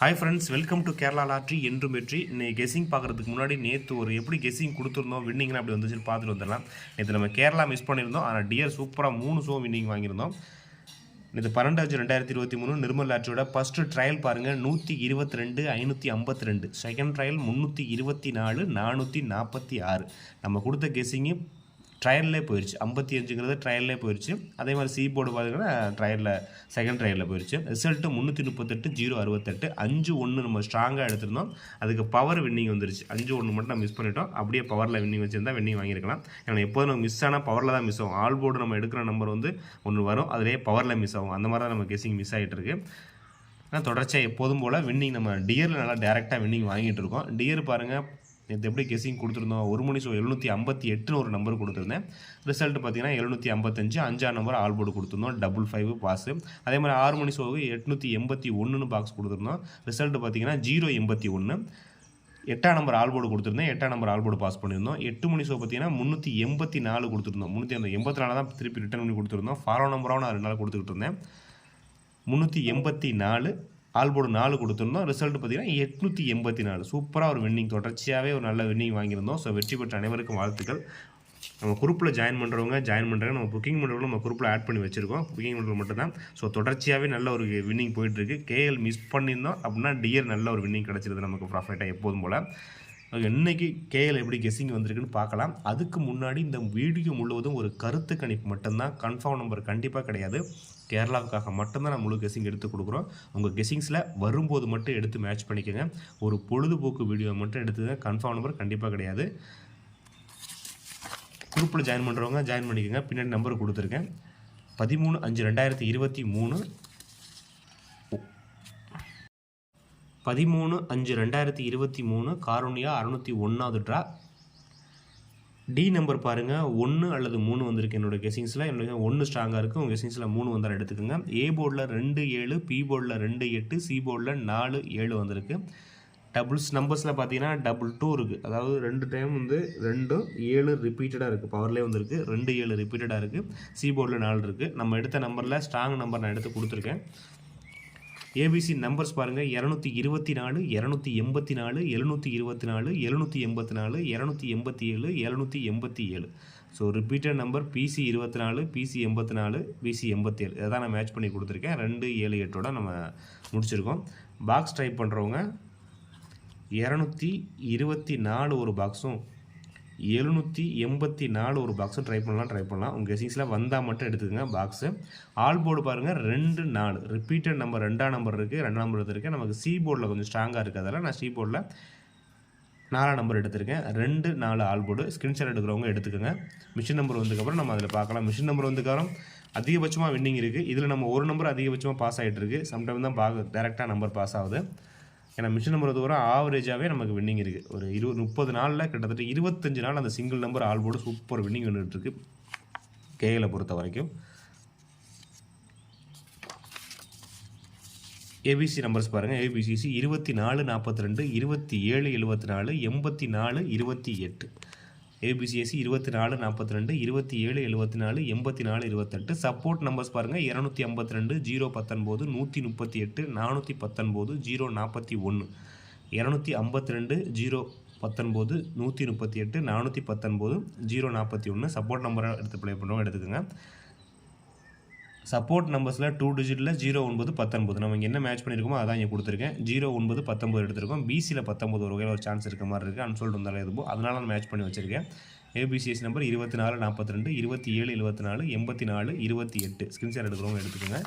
Hi friends, welcome to Kerala lottery என்றும் வெற்றி. இன்னைக்கு கெஸிங் பார்க்குறதுக்கு முன்னாடி நேற்று ஒரு எப்படி கெஸிங் கொடுத்துருந்தோம், வின்னிங்லாம் அப்படி வந்துச்சுன்னு பார்த்துட்டு வந்துடலாம். நேற்று நம்ம கேரளா மிஸ் பண்ணியிருந்தோம், ஆனால் டியர் சூப்பராக 3 ஷோ வின்னிங் வாங்கியிருந்தோம். நேற்று 12/5/2023 நிர்மல் லாட்ரியோட ஃபஸ்ட்டு ட்ரையல் பாருங்கள் 122 552, செகண்ட் ட்ரையல் 324 446. நம்ம கொடுத்த கெஸிங்கு ட்ரையல்லே போயிடுச்சு. 55ங்கிறது ட்ரையல்லே போயிடுச்சு. அதே மாதிரி சி போர்டு பார்த்தீங்கன்னா செகண்ட் ட்ரையலில் போயிடுச்சு. ரிசல்ட்டு 338 068 5-1 நம்ம ஸ்ட்ராங்காக எடுத்திருந்தோம். அதுக்கு பவர் வின்னிங் வந்துருச்சு. 5-1 மட்டும் நம்ம மிஸ் பண்ணிட்டோம். அப்படியே பவரில் வின்னிங் வச்சுருந்தா வின்னிங் வாங்கியிருக்கலாம். ஏன்னா எப்போதும் நம்ம மிஸ் ஆனால் பவரில் தான் மிஸ் ஆகும். ஆல் போர்டு நம்ம எடுக்கிற நம்பர் வந்து ஒன்று வரும், அதிலே பவரில் மிஸ் ஆகும். அந்த மாதிரி தான் நம்ம கெஸிங் மிஸ் ஆகிட்டு இருக்கு. ஆனால் தொடர்ச்சியாக எப்போதும் போல் வின்னிங் நம்ம டியரில் நல்லா டேரெக்டாக வின்னிங் வாங்கிட்டு இருக்கோம். டியர் பாருங்கள், நேற்று எப்படி கெஸிங் கொடுத்துருந்தோம், ஒரு மணி ஷோ 758 ஒரு நம்பர் கொடுத்துருந்தேன். ரிசல்ட் பார்த்தீங்கன்னா 755 5ஆம் நம்பர் ஆல் போர்டு கொடுத்துருந்தோம், 55 பாஸு. அதே மாதிரி 6 மணி ஷோவுக்கு 881 பாக்ஸ் கொடுத்துருந்தோம். ரிசல்ட் பார்த்தீங்கன்னா 081. 8ஆம் நம்பர் ஆல் போர்டு கொடுத்துருந்தேன், 8ஆம் நம்பர் ஆல் போர்டு பாஸ் பண்ணியிருந்தோம். 8 மணி ஷோ பார்த்தீங்கன்னா 384 கொடுத்துருந்தோம். 384 தான் திருப்பி ரிட்டர்ன் பண்ணி கொடுத்துருந்தோம். ஃபாலோ நம்பராக நான் 2 நாள் கொடுத்துக்கிட்டு இருந்தேன். 384 ஆல் போர்டு 4 கொடுத்துருந்தோம். ரிசல்ட் பார்த்தீங்கன்னா 884. சூப்பராக ஒரு வின்னிங், தொடர்ச்சியாகவே ஒரு நல்ல வின்னிங் வாங்கியிருந்தோம். ஸோ வெற்றி பெற்ற அனைவருக்கும் வாழ்த்துக்கள். நம்ம குரூப்பில் ஜாயின் பண்ணுறவங்க நம்ம புக்கிங் பண்ணுறவங்க நம்ம குரூப்பில் ஆட் பண்ணி வச்சுருக்கோம். புக்கிங் பண்ணுறது மட்டும் தான். ஸோ தொடர்ச்சியாகவே நல்ல ஒரு வின்னிங் போயிட்டுருக்கு. கேஎல் மிஸ் பண்ணியிருந்தோம் அப்படின்னா டியர் நல்ல ஒரு வின்னிங் கிடச்சிருது நமக்கு ப்ராஃபிட்டாக எப்போதும் போல். இன்றைக்கி கேஎல் எப்படி கெஸிங் வந்திருக்குன்னு பார்க்கலாம். அதுக்கு முன்னாடி இந்த வீடியோ முழுவதும் ஒரு கருத்து கணிப்பு மட்டும்தான், கன்ஃபார்ம் நம்பர் கண்டிப்பாக கிடையாது. கேரளாவுக்காக மட்டும்தான் நான் முழு கெஸிங் எடுத்து கொடுக்குறோம். உங்கள் கெஸிங்ஸில் வரும்போது மட்டும் எடுத்து மேட்ச் பண்ணிக்கோங்க. ஒரு பொழுதுபோக்கு வீடியோ மட்டும் எடுத்துங்க. கன்ஃபார்ம் நம்பர் கண்டிப்பாக கிடையாது. குரூப்பில் ஜாயின் பண்ணுறவங்க ஜாயின் பண்ணிக்கோங்க. பின்னாடி நம்பர் கொடுத்துருக்கேன். 13/5/2023 13/5/2023 காரோனியா 601வது ட்ரா. டி நம்பர் பாருங்கள், 1 அல்லது 3 வந்திருக்கு என்னோடய கெஸிங்ஸில். என்னோட 1 ஸ்ட்ராங்காக இருக்குது, உங்கள் கெஸிங்ஸில் 3 வந்தால் எடுத்துக்கோங்க. ஏ போர்டில் 2 7, பி போர்டில் 2 8, சி போர்டில் 4 7 வந்திருக்கு. டபுள்ஸ் நம்பர்ஸில் பார்த்தீங்கன்னா 2 இருக்குது. அதாவது 2 டைம் வந்து 2 7 ரிப்பீட்டடாக இருக்குது. பவர்லேயே வந்திருக்கு. 2 7 ரிப்பீட்டடாக இருக்குது. சி போர்டில் 4 இருக்குது. நம்ம எடுத்த நம்பரில் ஸ்ட்ராங் நம்பர் நான் எடுத்து கொடுத்துருக்கேன். ஏபிசி நம்பர்ஸ் பாருங்கள், 224 284 724 784 287 787. So repeated number PC 24 PC 84 PC 87. இதை தான் நான் மேட்ச் பண்ணி கொடுத்துருக்கேன். 2 7 8ஓட நம்ம முடிச்சிருக்கோம். பாக்ஸ் ட்ரை பண்ணுறவங்க 224 ஒரு பாக்ஸும் 784 ஒரு பாக்ஸும் ட்ரை பண்ணலாம். உங்கள் கெஸிங்ஸில் வந்தால் மட்டும் எடுத்துக்கோங்க பாக்ஸு. ஆல் போர்டு பாருங்கள் 2 4 ரிப்பீட்டட் நம்பர் 2ஆம் நம்பர் இருக்குது, 2ஆம் நம்பர் எடுத்திருக்கேன். நமக்கு சி போர்டில் கொஞ்சம் ஸ்ட்ராங்காக இருக்குது, அதனால் நான் சி போர்டில் 4ஆம் நம்பர் எடுத்திருக்கேன். 2 4 ஆல் போர்டு. ஸ்க்ரீன்ஷாட் எடுக்கிறவங்க எடுத்துக்கோங்க. மிஷின் நம்பர் வந்ததுக்கப்புறம் நம்ம அதில் பார்க்கலாம். மிஷின் நம்பர் வந்ததுக்கப்புறம் அதிகபட்சமாக வின்னிங் இருக்குது. இதில் நம்ம ஒரு நம்பர் அதிகபட்சமாக பாஸ் ஆகிட்டு இருக்குது. சம்டைம் தான் டேரெக்டாக நம்பர் பாஸ் ஆகுது. ஏன்னா மிஷின் நம்பர் தூரம் ஆவரேஜாகவே நமக்கு வின்னிங் இருக்குது. ஒரு 30 நாளில் கிட்டத்தட்ட 25 நாள் அந்த single number all board super winning வந்துட்டுருக்கு கேஎலை பொறுத்த வரைக்கும். ஏபிசி நம்பர்ஸ் பாருங்கள், ஏபிசிசி 24 42 27 74 84 28. ஏபிசிஎஸ்சி 24 42 27 74 84 28. சப்போர்ட் நம்பர்ஸ் பாருங்கள், 252 019 138 419 041 252 019 138 419 041. சப்போர்ட் நம்பரை எடுத்து ப்ளே பண்ணுறோம், எடுத்துக்கோங்க. சப்போர்ட் நம்பர்ஸில் 2 டிஜிட்டில் 09 19 நம்ம இங்கே என்ன மேட்ச் பண்ணியிருக்கோமோ அதான் இங்கே கொடுத்துருக்கேன். 09 19 எடுத்திருக்கோம். பிசியில் 19 ஒரு வகையில் ஒரு சான்ஸ் இருக்க மாதிரி இருக்குது. அன்சோல்டு வந்தாலும் எதுவும் அதனால நான் மேட்ச் பண்ணி வச்சுருக்கேன். ஏபிசிஎஸ் நம்பர் 24 42 27 74 84 28. ஸ்க்ரீன்ஷாட் எடுக்கிறவங்க எடுத்துக்கோங்க.